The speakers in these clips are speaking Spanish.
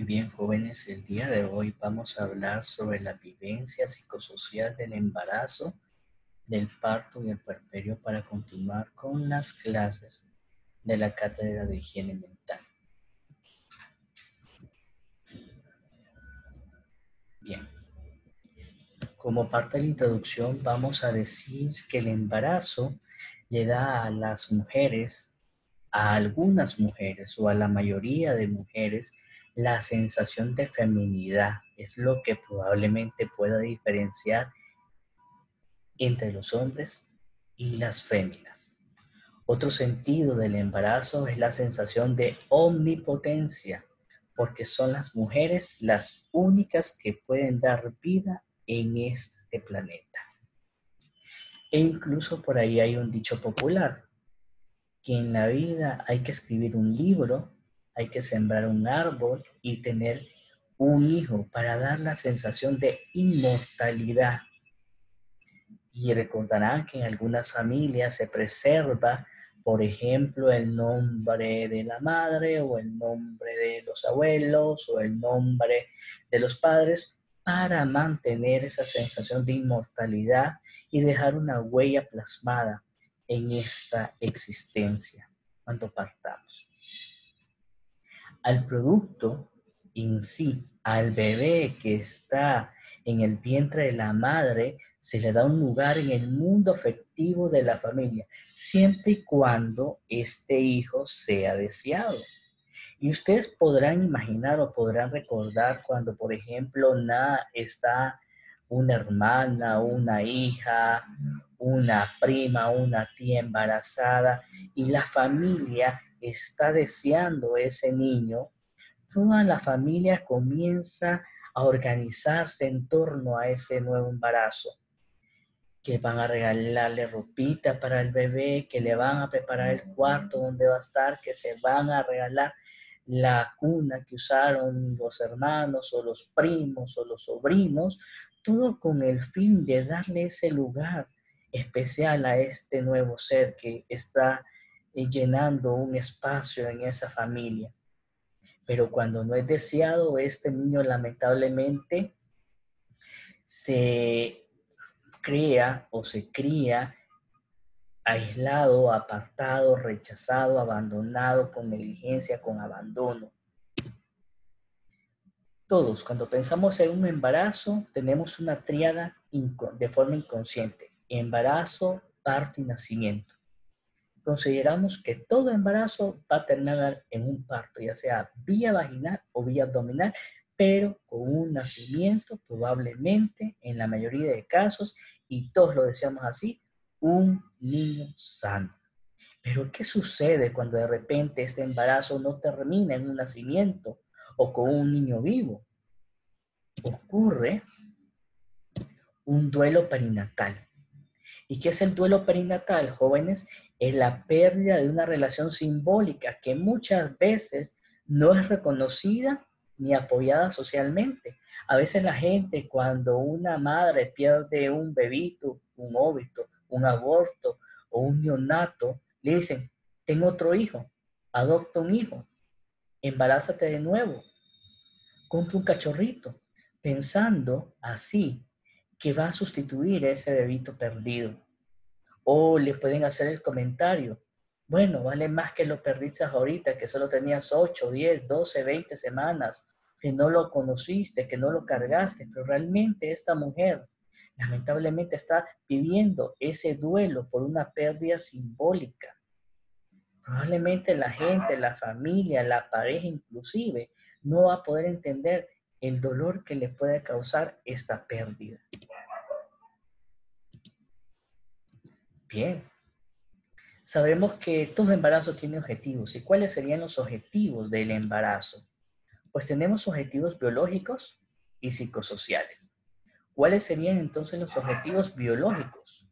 Bien, jóvenes, el día de hoy vamos a hablar sobre la vivencia psicosocial del embarazo, del parto y el puerperio para continuar con las clases de la cátedra de higiene mental. Bien, como parte de la introducción vamos a decir que el embarazo le da a las mujeres, a algunas mujeres o a la mayoría de mujeres, la sensación de feminidad. Es lo que probablemente pueda diferenciar entre los hombres y las féminas. Otro sentido del embarazo es la sensación de omnipotencia, porque son las mujeres las únicas que pueden dar vida en este planeta. E incluso por ahí hay un dicho popular, que en la vida hay que escribir un libro, hay que sembrar un árbol y tener un hijo para dar la sensación de inmortalidad. Y recordarán que en algunas familias se preserva, por ejemplo, el nombre de la madre o el nombre de los abuelos o el nombre de los padres para mantener esa sensación de inmortalidad y dejar una huella plasmada en esta existencia cuando partamos. Al producto en sí, al bebé que está en el vientre de la madre, se le da un lugar en el mundo afectivo de la familia, siempre y cuando este hijo sea deseado. Y ustedes podrán imaginar o podrán recordar cuando, por ejemplo, está una hermana, una hija, una prima, una tía embarazada y la familia está deseando ese niño. Toda la familia comienza a organizarse en torno a ese nuevo embarazo, que van a regalarle ropita para el bebé, que le van a preparar el cuarto donde va a estar, que se van a regalar la cuna que usaron los hermanos o los primos o los sobrinos, todo con el fin de darle ese lugar especial a este nuevo ser que está llenando un espacio en esa familia. Pero cuando no es deseado, este niño lamentablemente se crea o se cría aislado, apartado, rechazado, abandonado, con negligencia, con abandono. Todos, cuando pensamos en un embarazo, tenemos una tríada de forma inconsciente: embarazo, parto y nacimiento. Consideramos que todo embarazo va a terminar en un parto, ya sea vía vaginal o vía abdominal, pero con un nacimiento probablemente, en la mayoría de casos, y todos lo deseamos así, un niño sano. Pero ¿qué sucede cuando de repente este embarazo no termina en un nacimiento o con un niño vivo? Ocurre un duelo perinatal. ¿Y qué es el duelo perinatal, jóvenes? Es la pérdida de una relación simbólica que muchas veces no es reconocida ni apoyada socialmente. A veces la gente, cuando una madre pierde un bebito, un óbito, un aborto o un neonato, le dicen: ten otro hijo, adopta un hijo, embarázate de nuevo, compra un cachorrito, pensando así que va a sustituir a ese bebito perdido. O les pueden hacer el comentario: bueno, vale más que lo perdiste ahorita, que solo tenías 8, 10, 12, 20 semanas, que no lo conociste, que no lo cargaste. Pero realmente esta mujer lamentablemente está viviendo ese duelo por una pérdida simbólica. Probablemente la gente, la familia, la pareja inclusive, no va a poder entender el dolor que le puede causar esta pérdida. Bien. Sabemos que todo embarazo tiene objetivos. ¿Y cuáles serían los objetivos del embarazo? Pues tenemos objetivos biológicos y psicosociales. ¿Cuáles serían entonces los objetivos biológicos?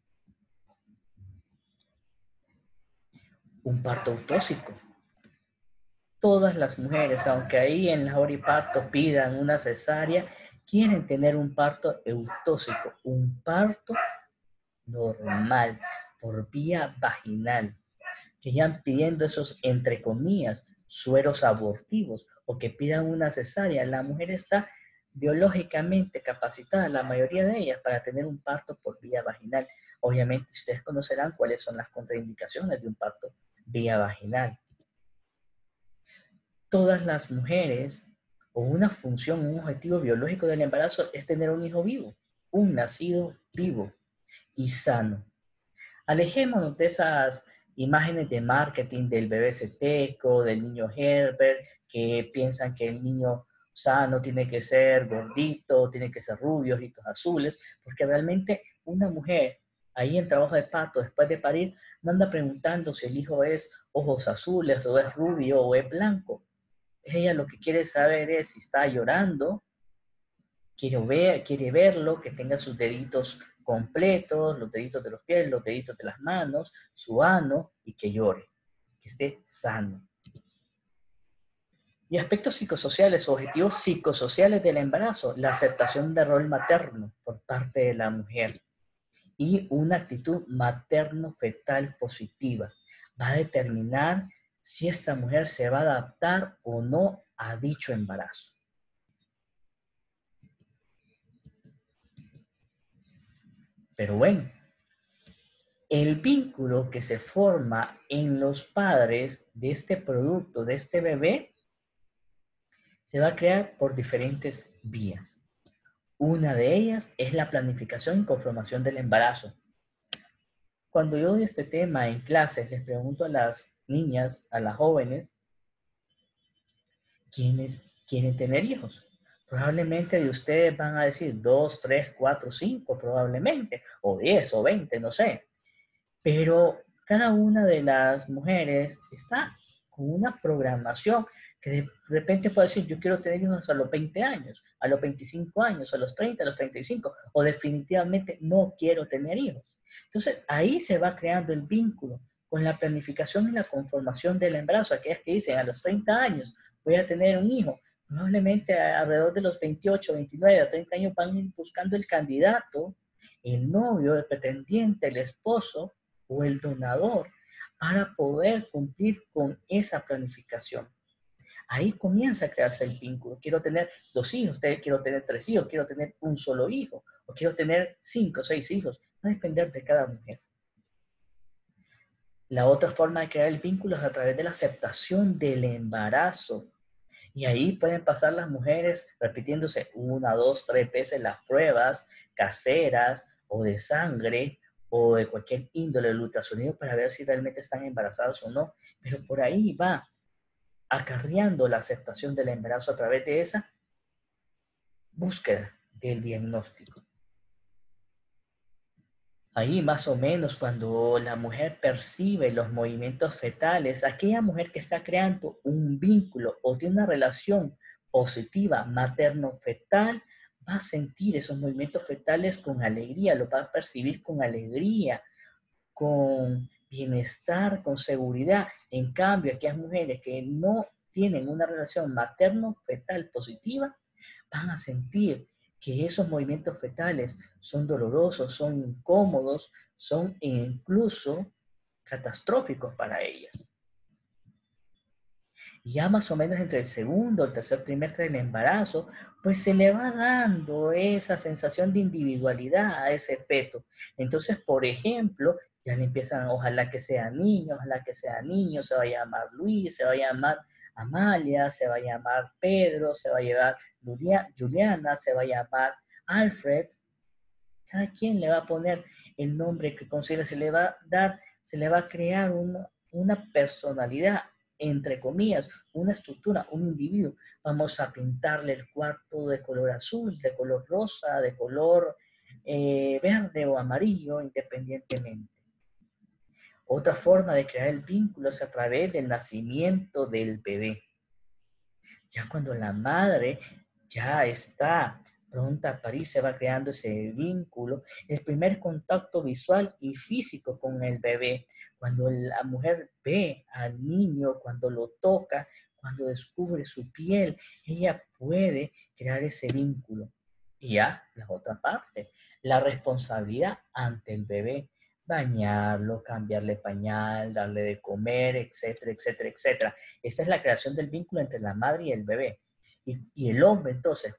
Un parto autóxico. Todas las mujeres, aunque ahí en la hora y parto pidan una cesárea, quieren tener un parto eutóxico, un parto normal, por vía vaginal. Que ya pidiendo esos, entre comillas, sueros abortivos o que pidan una cesárea, la mujer está biológicamente capacitada, la mayoría de ellas, para tener un parto por vía vaginal. Obviamente ustedes conocerán cuáles son las contraindicaciones de un parto vía vaginal. Todas las mujeres, o una función, un objetivo biológico del embarazo es tener un hijo vivo, un nacido vivo y sano. Alejémonos de esas imágenes de marketing del bebé ceteco, del niño Herbert, que piensan que el niño sano tiene que ser gordito, tiene que ser rubio, ojitos azules, porque realmente una mujer ahí en trabajo de parto, después de parir, no anda preguntando si el hijo es ojos azules o es rubio o es blanco. Ella lo que quiere saber es si está llorando, quiere verlo, que tenga sus deditos completos, los deditos de los pies, los deditos de las manos, su ano, y que llore, que esté sano. Y aspectos psicosociales, objetivos psicosociales del embarazo, la aceptación del rol materno por parte de la mujer y una actitud materno-fetal positiva. Va a determinar si esta mujer se va a adaptar o no a dicho embarazo. Pero bueno, el vínculo que se forma en los padres de este producto, de este bebé, se va a crear por diferentes vías. Una de ellas es la planificación y conformación del embarazo. Cuando yo doy este tema en clases, les pregunto a las niñas, a las jóvenes, ¿quiénes quieren tener hijos? Probablemente de ustedes van a decir 2, 3, 4, 5, probablemente, o 10 o 20, no sé. Pero cada una de las mujeres está con una programación que de repente puede decir, yo quiero tener hijos a los 20 años, a los 25 años, a los 30, a los 35, o definitivamente no quiero tener hijos. Entonces, ahí se va creando el vínculo con la planificación y la conformación del embarazo. Aquellas que dicen, a los 30 años voy a tener un hijo, probablemente alrededor de los 28, 29, a 30 años van a ir buscando el candidato, el novio, el pretendiente, el esposo, o el donador para poder cumplir con esa planificación. Ahí comienza a crearse el vínculo. Quiero tener 2 hijos, quiero tener 3 hijos, quiero tener un solo hijo, o quiero tener 5 o 6 hijos. Va a depender de cada mujer. La otra forma de crear el vínculo es a través de la aceptación del embarazo. Y ahí pueden pasar las mujeres repitiéndose 1, 2, 3 veces las pruebas caseras o de sangre o de cualquier índole del ultrasonido para ver si realmente están embarazadas o no. Pero por ahí va acarreando la aceptación del embarazo a través de esa búsqueda del diagnóstico. Ahí más o menos cuando la mujer percibe los movimientos fetales, aquella mujer que está creando un vínculo o tiene una relación positiva materno-fetal, va a sentir esos movimientos fetales con alegría, lo va a percibir con alegría, con bienestar, con seguridad. En cambio, aquellas mujeres que no tienen una relación materno-fetal positiva, van a sentir que esos movimientos fetales son dolorosos, son incómodos, son incluso catastróficos para ellas. Y ya más o menos entre el segundo o el tercer trimestre del embarazo, pues se le va dando esa sensación de individualidad a ese feto. Entonces, por ejemplo, ya le empiezan, ojalá que sea niño, se va a llamar Luis, se va a llamar Amalia, se va a llamar Pedro, se va a llamar Juliana, se va a llamar Alfred. Cada quien le va a poner el nombre que considera, se le va a dar, se le va a crear una personalidad, entre comillas, una estructura, un individuo. Vamos a pintarle el cuarto de color azul, de color rosa, de color verde o amarillo, independientemente. Otra forma de crear el vínculo es a través del nacimiento del bebé. Ya cuando la madre ya está pronta a parir, se va creando ese vínculo, el primer contacto visual y físico con el bebé. Cuando la mujer ve al niño, cuando lo toca, cuando descubre su piel, ella puede crear ese vínculo. Y ya, la otra parte, la responsabilidad ante el bebé. Bañarlo, cambiarle pañal, darle de comer, etcétera, etcétera, etcétera. Esta es la creación del vínculo entre la madre y el bebé. Y el hombre, entonces,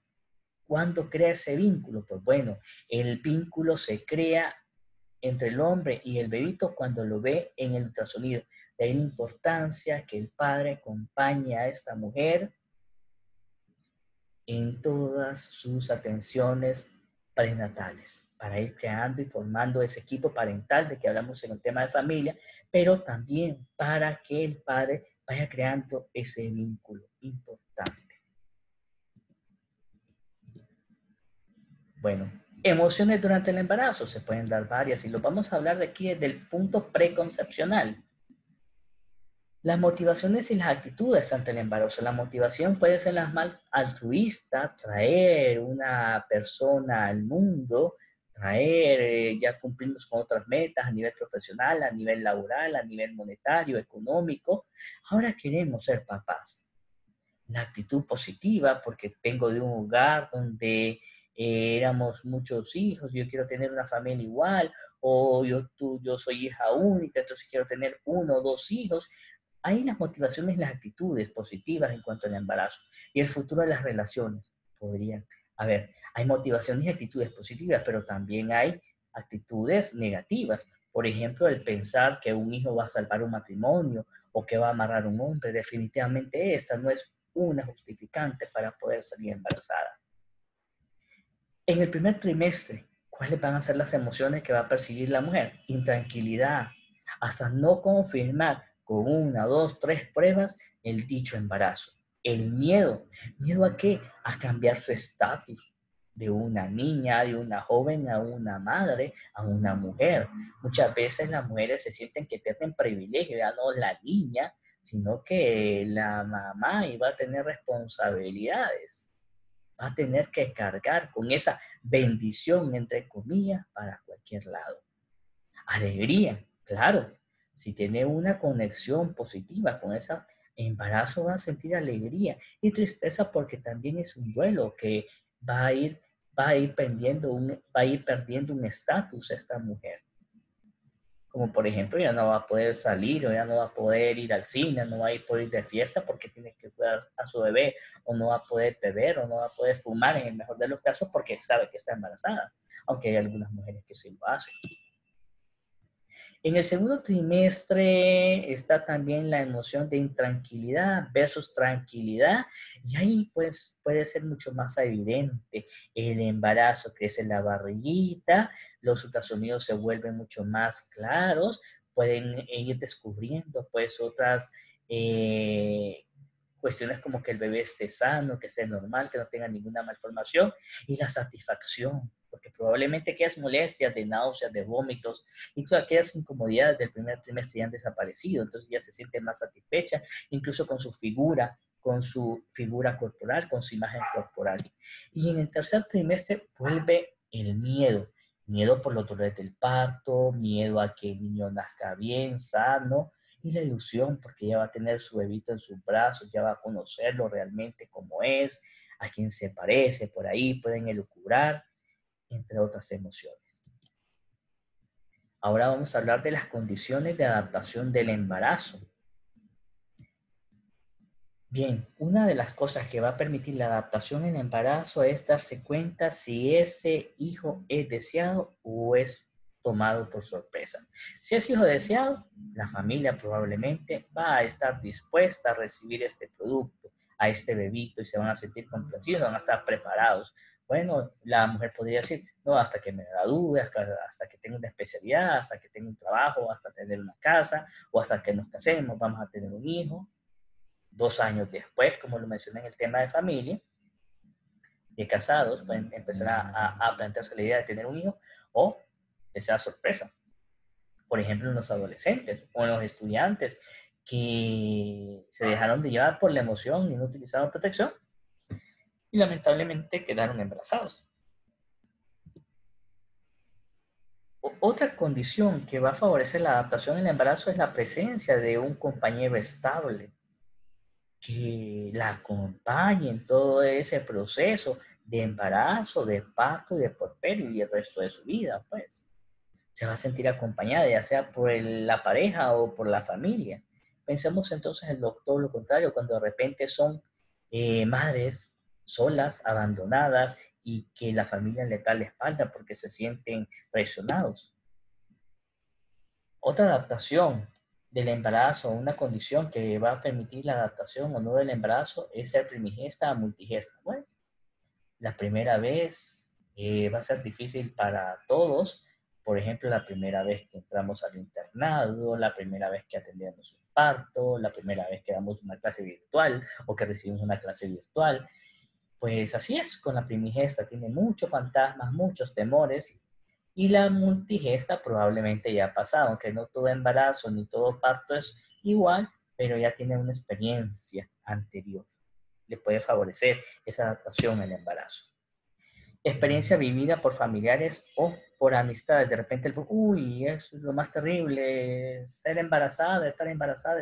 ¿cuándo crea ese vínculo? Pues bueno, el vínculo se crea entre el hombre y el bebito cuando lo ve en el ultrasonido. De ahí la importancia que el padre acompañe a esta mujer en todas sus atenciones prenatales, para ir creando y formando ese equipo parental de que hablamos en el tema de familia, pero también para que el padre vaya creando ese vínculo importante. Bueno, emociones durante el embarazo, se pueden dar varias y lo vamos a hablar de aquí desde el punto preconcepcional. Las motivaciones y las actitudes ante el embarazo. La motivación puede ser la más altruista, traer una persona al mundo, traer, ya cumplimos con otras metas a nivel profesional, a nivel laboral, a nivel monetario, económico. Ahora queremos ser papás. La actitud positiva, porque vengo de un hogar donde éramos muchos hijos, yo quiero tener una familia igual, o yo soy hija única, entonces quiero tener uno o dos hijos. Hay las motivaciones y las actitudes positivas en cuanto al embarazo y el futuro de las relaciones. Podrían, a ver, hay motivaciones y actitudes positivas, pero también hay actitudes negativas. Por ejemplo, el pensar que un hijo va a salvar un matrimonio o que va a amarrar a un hombre. Definitivamente esta no es una justificante para poder salir embarazada. En el primer trimestre, ¿cuáles van a ser las emociones que va a percibir la mujer? Intranquilidad, hasta no confirmar con una, dos, tres pruebas el dicho embarazo. El miedo. ¿Miedo a qué? A cambiar su estatus de una niña, de una joven a una madre, a una mujer. Muchas veces las mujeres se sienten que pierden privilegio, ya no la niña, sino que la mamá iba a tener responsabilidades, va a tener que cargar con esa bendición, entre comillas, para cualquier lado. Alegría, claro. Si tiene una conexión positiva con ese embarazo, va a sentir alegría y tristeza porque también es un duelo que va a ir, va a ir perdiendo un estatus esta mujer. Como por ejemplo, ya no va a poder salir o ya no va a poder ir al cine, no va a ir poder ir de fiesta porque tiene que cuidar a su bebé, o no va a poder beber o no va a poder fumar en el mejor de los casos porque sabe que está embarazada, aunque hay algunas mujeres que sí lo hacen. En el segundo trimestre está también la emoción de intranquilidad versus tranquilidad, y ahí pues puede ser mucho más evidente. El embarazo crece en la barriguita, los ultrasonidos se vuelven mucho más claros, pueden ir descubriendo pues otras cuestiones como que el bebé esté sano, que esté normal, que no tenga ninguna malformación, y la satisfacción, porque probablemente aquellas molestias de náuseas, de vómitos y todas aquellas incomodidades del primer trimestre ya han desaparecido, entonces ya se siente más satisfecha, incluso con su figura corporal, con su imagen corporal. Y en el tercer trimestre vuelve el miedo, miedo por los dolores del parto, miedo a que el niño nazca bien, sano, y la ilusión porque ya va a tener su bebito en sus brazos, ya va a conocerlo realmente como es, a quién se parece, por ahí pueden elucubrar, entre otras emociones. Ahora vamos a hablar de las condiciones de adaptación del embarazo. Bien, una de las cosas que va a permitir la adaptación en el embarazo es darse cuenta si ese hijo es deseado o es tomado por sorpresa. Si es hijo deseado, la familia probablemente va a estar dispuesta a recibir este producto, a este bebito, y se van a sentir complacidos, van a estar preparados. Bueno, la mujer podría decir, no, hasta que me gradúe, hasta que tenga una especialidad, hasta que tenga un trabajo, hasta tener una casa, o hasta que nos casemos, vamos a tener un hijo. 2 años después, como lo mencioné en el tema de familia, de casados, pueden empezar a plantearse la idea de tener un hijo, o que sea sorpresa. Por ejemplo, en los adolescentes o en los estudiantes que se dejaron de llevar por la emoción y no utilizaron protección y lamentablemente quedaron embarazados. Otra condición que va a favorecer la adaptación en el embarazo es la presencia de un compañero estable que la acompañe en todo ese proceso de embarazo, de parto y de puerperio y el resto de su vida, pues. se va a sentir acompañada, ya sea por la pareja o por la familia. Pensemos entonces en todo lo contrario, cuando de repente son madres solas, abandonadas y que la familia le da la espalda porque se sienten traicionados. Otra adaptación del embarazo, una condición que va a permitir la adaptación o no del embarazo es ser primigesta a multigesta. Bueno, la primera vez va a ser difícil para todos. Por ejemplo, la primera vez que entramos al internado, la primera vez que atendemos un parto, la primera vez que damos una clase virtual o que recibimos una clase virtual. Pues así es, con la primigesta tiene muchos fantasmas, muchos temores, y la multigesta probablemente ya ha pasado, aunque no todo embarazo ni todo parto es igual, pero ya tiene una experiencia anterior. Le puede favorecer esa adaptación al embarazo. Experiencia vivida por familiares o por amistades. De repente, uy, es lo más terrible, estar embarazada es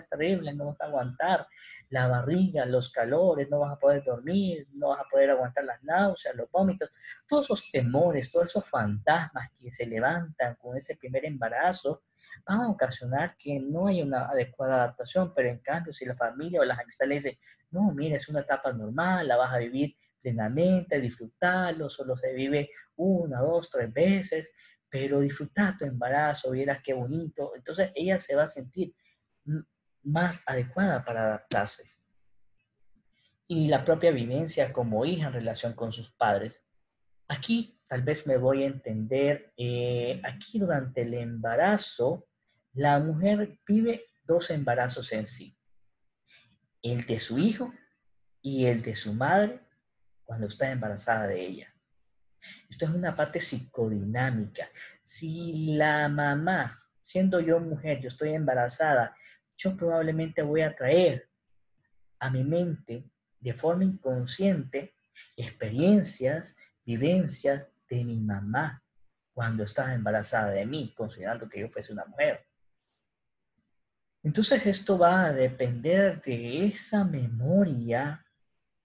terrible, no vas a aguantar la barriga, los calores, no vas a poder dormir, no vas a poder aguantar las náuseas, los vómitos, todos esos temores, todos esos fantasmas que se levantan con ese primer embarazo van a ocasionar que no haya una adecuada adaptación, pero en cambio si la familia o las amistades le dicen, no, mira, es una etapa normal, la vas a vivir plenamente, disfrutarlo, solo se vive una, dos, tres veces, pero disfrutar tu embarazo, vieras qué bonito, entonces ella se va a sentir más adecuada para adaptarse. Y la propia vivencia como hija en relación con sus padres. Aquí tal vez me voy a entender, aquí durante el embarazo, la mujer vive dos embarazos en sí, el de su hijo y el de su madre cuando está embarazada de ella. Esto es una parte psicodinámica. Si la mamá, siendo yo mujer, yo estoy embarazada, yo probablemente voy a traer a mi mente de forma inconsciente experiencias, vivencias de mi mamá cuando estaba embarazada de mí, considerando que yo fuese una mujer. Entonces esto va a depender de esa memoria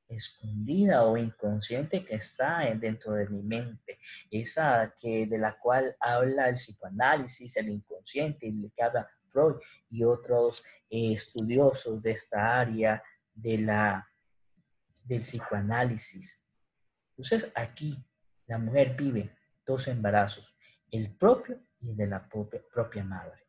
escondida o inconsciente que está dentro de mi mente, esa que de la cual habla el psicoanálisis, el inconsciente, el que habla Freud y otros estudiosos de esta área del psicoanálisis. Entonces aquí la mujer vive dos embarazos, el propio y el de la propia madre.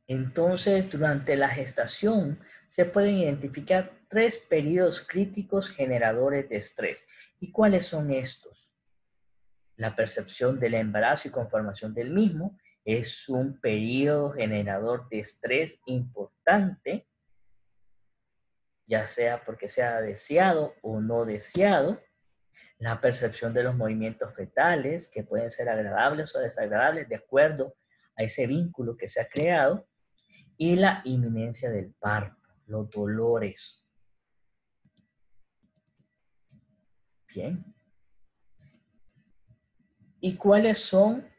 Entonces, durante la gestación se pueden identificar tres periodos críticos generadores de estrés. ¿Y cuáles son estos? La percepción del embarazo y conformación del mismo es un periodo generador de estrés importante, ya sea porque sea deseado o no deseado. La percepción de los movimientos fetales, que pueden ser agradables o desagradables de acuerdo a ese vínculo que se ha creado, y la inminencia del parto, los dolores. Bien. ¿Y cuáles son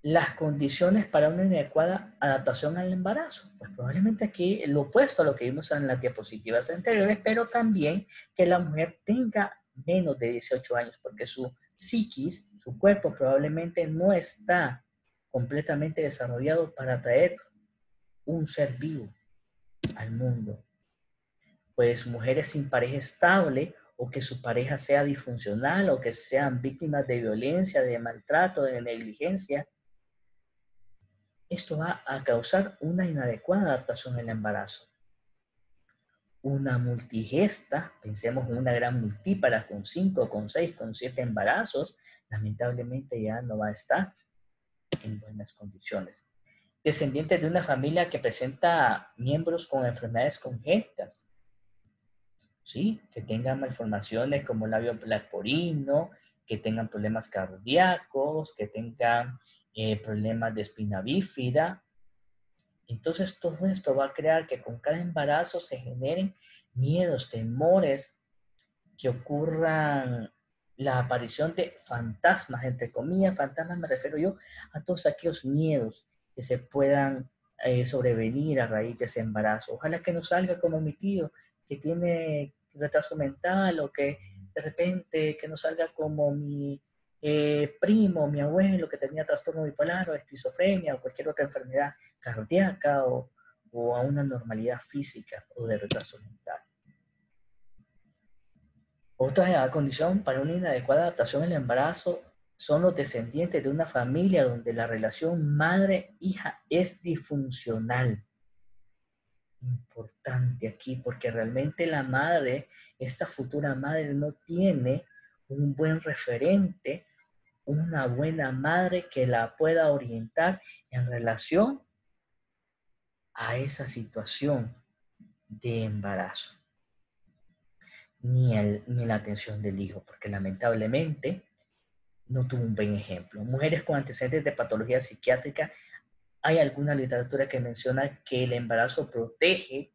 las condiciones para una inadecuada adaptación al embarazo? Pues probablemente aquí lo opuesto a lo que vimos en las diapositivas anteriores, pero también que la mujer tenga menos de 18 años, porque su psiquis, su cuerpo probablemente no está completamente desarrollado para traer un ser vivo al mundo. Pues mujeres sin pareja estable o que su pareja sea disfuncional o que sean víctimas de violencia, de maltrato, de negligencia, esto va a causar una inadecuada adaptación al embarazo. Una multigesta, pensemos en una gran multípara con 5, con 6, con 7 embarazos, lamentablemente ya no va a estar en buenas condiciones. Descendiente de una familia que presenta miembros con enfermedades congénitas, ¿sí? Que tengan malformaciones como labio leporino, que tengan problemas cardíacos, que tengan problemas de espina bífida. Entonces todo esto va a crear que con cada embarazo se generen miedos, temores, que ocurran la aparición de fantasmas, entre comillas, fantasmas me refiero yo a todos aquellos miedos que se puedan sobrevenir a raíz de ese embarazo. Ojalá que no salga como mi tío, que tiene retraso mental, o que de repente que no salga como primo, mi abuelo que tenía trastorno bipolar o esquizofrenia o cualquier otra enfermedad cardíaca o a una normalidad física o de retraso mental. Otra condición para una inadecuada adaptación al embarazo son los descendientes de una familia donde la relación madre-hija es disfuncional. Importante aquí porque realmente la madre, esta futura madre no tiene un buen referente, una buena madre que la pueda orientar en relación a esa situación de embarazo, ni la atención del hijo, porque lamentablemente no tuvo un buen ejemplo. Mujeres con antecedentes de patología psiquiátrica, hay alguna literatura que menciona que el embarazo protege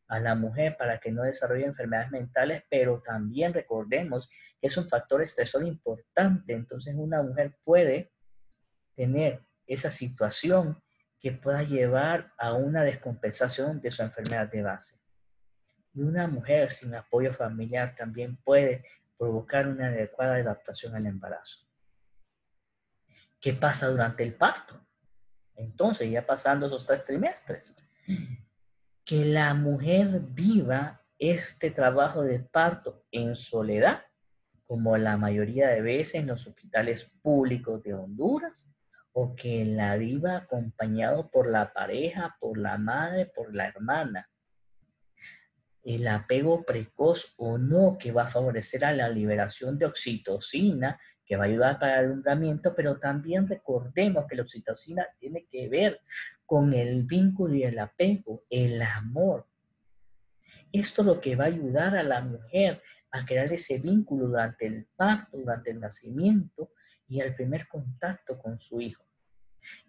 a la mujer para que no desarrolle enfermedades mentales, pero también recordemos que es un factor estresor importante. Entonces una mujer puede tener esa situación que pueda llevar a una descompensación de su enfermedad de base. Y una mujer sin apoyo familiar también puede provocar una adecuada adaptación al embarazo. ¿Qué pasa durante el parto? Entonces, ya pasando esos 3 trimestres, que la mujer viva este trabajo de parto en soledad, como la mayoría de veces en los hospitales públicos de Honduras, o que la viva acompañado por la pareja, por la madre, por la hermana. El apego precoz o no, que va a favorecer a la liberación de oxitocina, que va a ayudar para el alumbramiento, pero también recordemos que la oxitocina tiene que ver con el vínculo y el apego, el amor. Esto es lo que va a ayudar a la mujer a crear ese vínculo durante el parto, durante el nacimiento y el primer contacto con su hijo.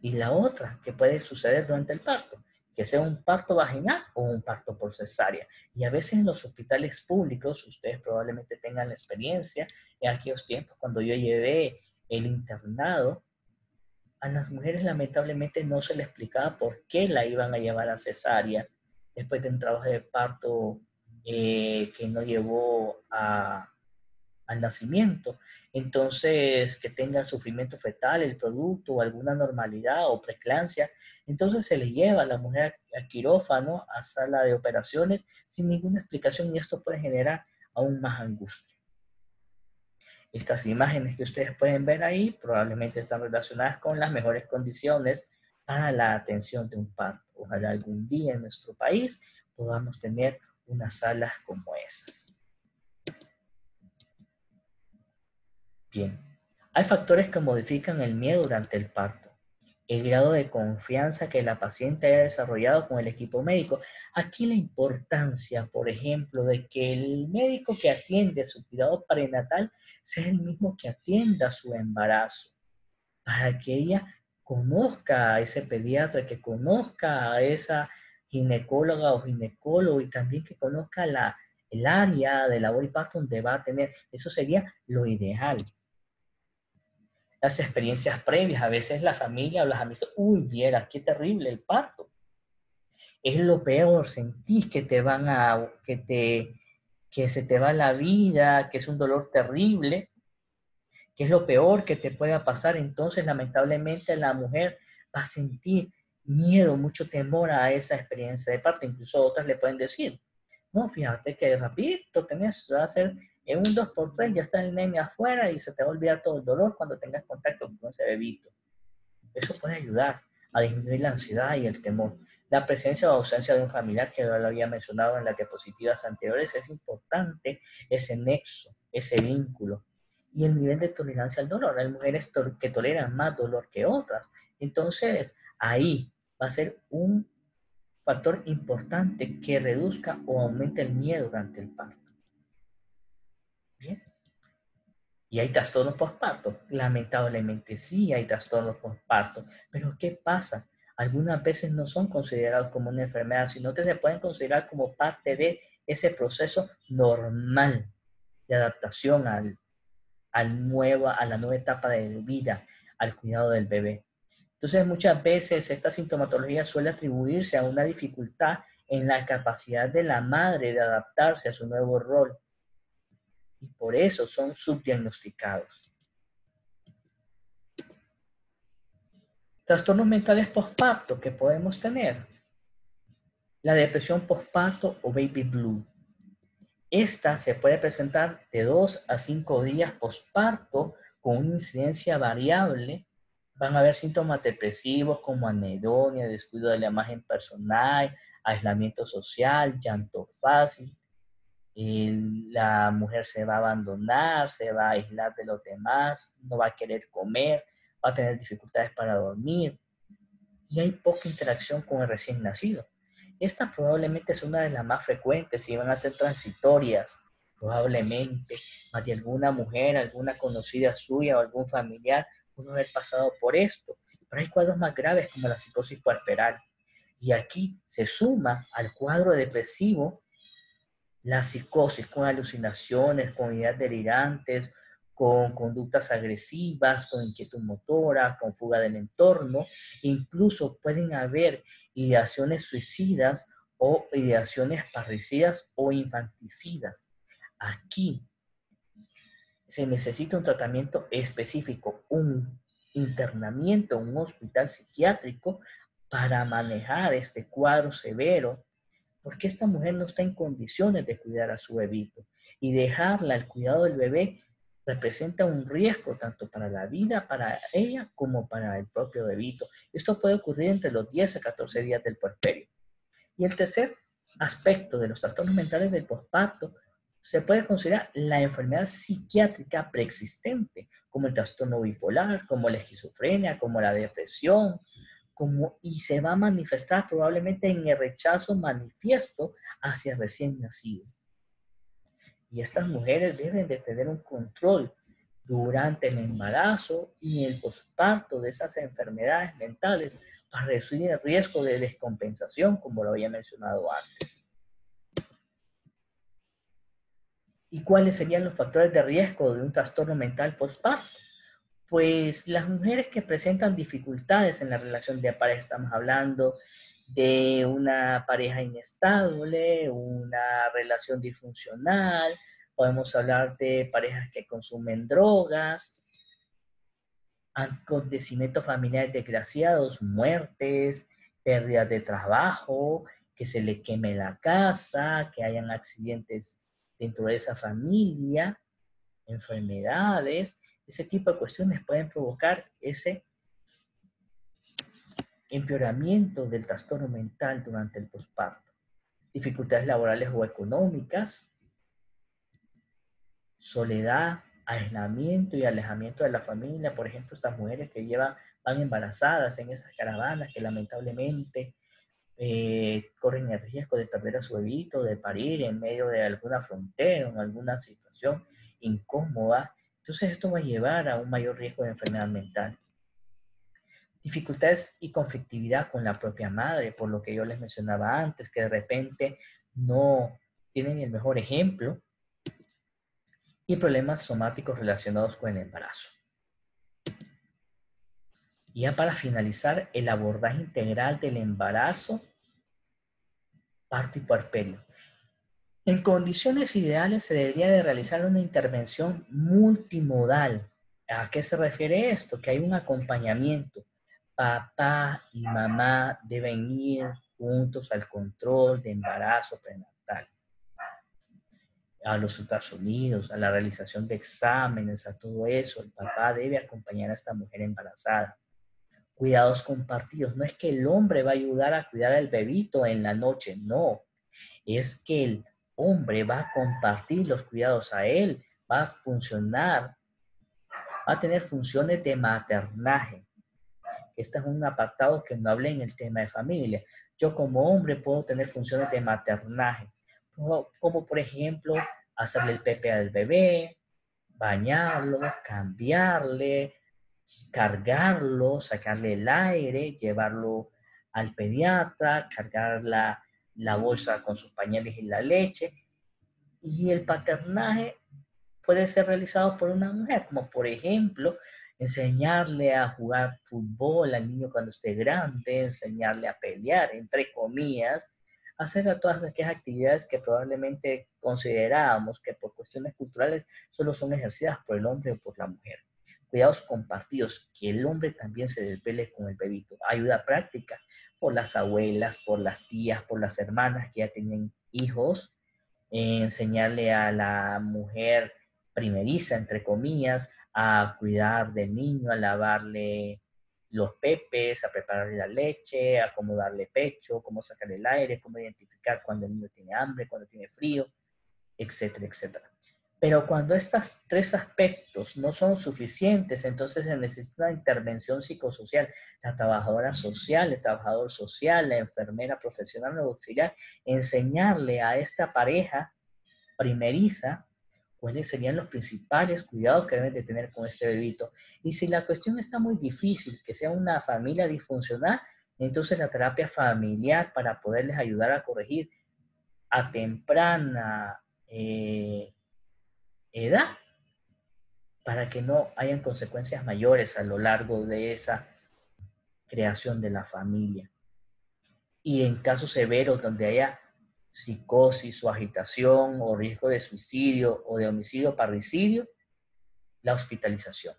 Y la otra que puede suceder durante el parto, que sea un parto vaginal o un parto por cesárea. Y a veces en los hospitales públicos, ustedes probablemente tengan la experiencia, en aquellos tiempos cuando yo llevé el internado, a las mujeres lamentablemente no se les explicaba por qué la iban a llevar a cesárea después de un trabajo de parto que no llevó al nacimiento. Entonces, que tenga sufrimiento fetal el producto o alguna normalidad o preeclampsia. Entonces se le lleva a la mujer a quirófano, a sala de operaciones, sin ninguna explicación y esto puede generar aún más angustia. Estas imágenes que ustedes pueden ver ahí probablemente están relacionadas con las mejores condiciones para la atención de un parto. Ojalá algún día en nuestro país podamos tener unas salas como esas. Bien, hay factores que modifican el miedo durante el parto. El grado de confianza que la paciente haya desarrollado con el equipo médico. Aquí la importancia, por ejemplo, de que el médico que atiende su cuidado prenatal sea el mismo que atienda su embarazo, para que ella conozca a ese pediatra, que conozca a esa ginecóloga o ginecólogo y también que conozca el área de labor y parto donde va a tener. Eso sería lo ideal. Las experiencias previas, a veces la familia o las amistades, uy, vieras, qué terrible el parto. Es lo peor, sentís que te van a, que se te va la vida, que es un dolor terrible, que es lo peor que te pueda pasar. Entonces, lamentablemente, la mujer va a sentir miedo, mucho temor a esa experiencia de parto. Incluso otras le pueden decir, no, fíjate que rapidito tenés, va a ser en un 2x3, ya está el nene afuera y se te va a olvidar todo el dolor cuando tengas contacto con ese bebito. Eso puede ayudar a disminuir la ansiedad y el temor. La presencia o ausencia de un familiar, que lo había mencionado en las diapositivas anteriores, es importante ese nexo, ese vínculo. Y el nivel de tolerancia al dolor. Hay mujeres que toleran más dolor que otras. Entonces, ahí va a ser un factor importante que reduzca o aumente el miedo durante el parto. Bien. ¿Y hay trastornos postparto? Lamentablemente sí hay trastornos postparto. Pero ¿qué pasa? Algunas veces no son considerados como una enfermedad, sino que se pueden considerar como parte de ese proceso normal de adaptación a la nueva etapa de vida, al cuidado del bebé. Entonces, muchas veces esta sintomatología suele atribuirse a una dificultad en la capacidad de la madre de adaptarse a su nuevo rol y por eso son subdiagnosticados. Trastornos mentales postparto que podemos tener. La depresión postparto o baby blue. Esta se puede presentar de 2 a 5 días postparto con una incidencia variable. Van a haber síntomas depresivos como anedonia, descuido de la imagen personal, aislamiento social, llanto fácil. La mujer se va a abandonar, se va a aislar de los demás, no va a querer comer, va a tener dificultades para dormir y hay poca interacción con el recién nacido. Esta probablemente es una de las más frecuentes y van a ser transitorias, probablemente, más de alguna mujer, alguna conocida suya o algún familiar pudo haber pasado por esto. Pero hay cuadros más graves como la psicosis puerperal. Y aquí se suma al cuadro depresivo la psicosis con alucinaciones, con ideas delirantes, con conductas agresivas, con inquietud motora, con fuga del entorno. Incluso pueden haber ideaciones suicidas o ideaciones parricidas o infanticidas. Aquí se necesita un tratamiento específico, un internamiento en un hospital psiquiátrico para manejar este cuadro severo porque esta mujer no está en condiciones de cuidar a su bebito y dejarla al cuidado del bebé representa un riesgo tanto para la vida, para ella, como para el propio bebito. Esto puede ocurrir entre los 10 a 14 días del puerperio. Y el tercer aspecto de los trastornos mentales del posparto se puede considerar la enfermedad psiquiátrica preexistente, como el trastorno bipolar, como la esquizofrenia, como la depresión, y se va a manifestar probablemente en el rechazo manifiesto hacia el recién nacido. Y estas mujeres deben de tener un control durante el embarazo y el posparto de esas enfermedades mentales para reducir el riesgo de descompensación, como lo había mencionado antes. ¿Y cuáles serían los factores de riesgo de un trastorno mental postparto? Pues las mujeres que presentan dificultades en la relación de pareja, estamos hablando de una pareja inestable, una relación disfuncional, podemos hablar de parejas que consumen drogas, acontecimientos familiares desgraciados, muertes, pérdidas de trabajo, que se le queme la casa, que hayan accidentes dentro de esa familia, enfermedades, ese tipo de cuestiones pueden provocar ese empeoramiento del trastorno mental durante el posparto. Dificultades laborales o económicas, soledad, aislamiento y alejamiento de la familia. Por ejemplo, estas mujeres que van embarazadas en esas caravanas que lamentablemente corren el riesgo de perder a su bebito, de parir en medio de alguna frontera, en alguna situación incómoda. Entonces esto va a llevar a un mayor riesgo de enfermedad mental. Dificultades y conflictividad con la propia madre, por lo que yo les mencionaba antes, que de repente no tienen el mejor ejemplo, y problemas somáticos relacionados con el embarazo. Y ya para finalizar, el abordaje integral del embarazo, parto y puerperio. En condiciones ideales se debería de realizar una intervención multimodal. ¿A qué se refiere esto? Que hay un acompañamiento. Papá y mamá deben ir juntos al control de embarazo prenatal, a los ultrasonidos, a la realización de exámenes, a todo eso. El papá debe acompañar a esta mujer embarazada. Cuidados compartidos. No es que el hombre va a ayudar a cuidar al bebito en la noche, no. Es que el hombre va a compartir los cuidados a él, va a funcionar, va a tener funciones de maternaje. Este es un apartado que no hablé en el tema de familia. Yo como hombre puedo tener funciones de maternaje, como por ejemplo hacerle el pepe al bebé, bañarlo, cambiarle, cargarlo, sacarle el aire, llevarlo al pediatra, cargar la bolsa con sus pañales y la leche. Y el paternaje puede ser realizado por una mujer, como por ejemplo enseñarle a jugar fútbol al niño cuando esté grande, enseñarle a pelear, entre comillas, hacer a todas aquellas actividades que probablemente considerábamos que por cuestiones culturales solo son ejercidas por el hombre o por la mujer. Cuidados compartidos, que el hombre también se desvele con el bebito. Ayuda práctica por las abuelas, por las tías, por las hermanas que ya tienen hijos. Enseñarle a la mujer primeriza, entre comillas, a cuidar del niño, a lavarle los pepes, a prepararle la leche, a cómo darle pecho, cómo sacarle el aire, cómo identificar cuando el niño tiene hambre, cuando tiene frío, etcétera, etcétera. Pero cuando estos tres aspectos no son suficientes, entonces se necesita una intervención psicosocial. La trabajadora social, el trabajador social, la enfermera profesional o auxiliar, enseñarle a esta pareja primeriza cuáles serían los principales cuidados que deben de tener con este bebito. Y si la cuestión está muy difícil, que sea una familia disfuncional, entonces la terapia familiar para poderles ayudar a corregir a temprana edad para que no hayan consecuencias mayores a lo largo de esa creación de la familia. Y en casos severos donde haya psicosis o agitación o riesgo de suicidio o de homicidio parricidio, la hospitalización.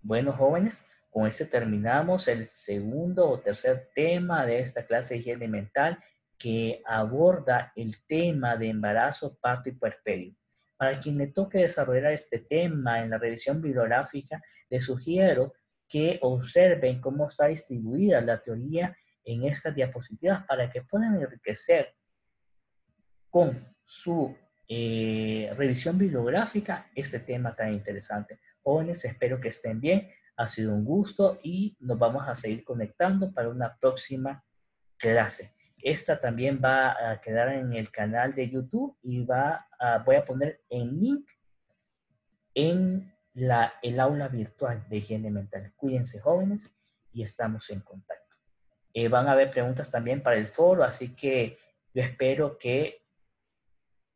Bueno, jóvenes, con este terminamos el segundo o tercer tema de esta clase de higiene mental que aborda el tema de embarazo, parto y puerperio. Para quien le toque desarrollar este tema en la revisión bibliográfica, les sugiero que observen cómo está distribuida la teoría en estas diapositivas para que puedan enriquecer con su revisión bibliográfica este tema tan interesante. Jóvenes, espero que estén bien. Ha sido un gusto y nos vamos a seguir conectando para una próxima clase. Esta también va a quedar en el canal de YouTube y voy a poner el link en el aula virtual de higiene mental. Cuídense, jóvenes, y estamos en contacto. Van a haber preguntas también para el foro, así que yo espero que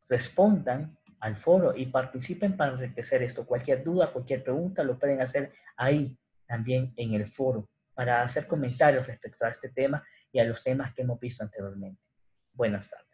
respondan al foro y participen para enriquecer esto. Cualquier duda, cualquier pregunta, lo pueden hacer ahí también en el foro para hacer comentarios respecto a este tema y a los temas que hemos visto anteriormente. Buenas tardes.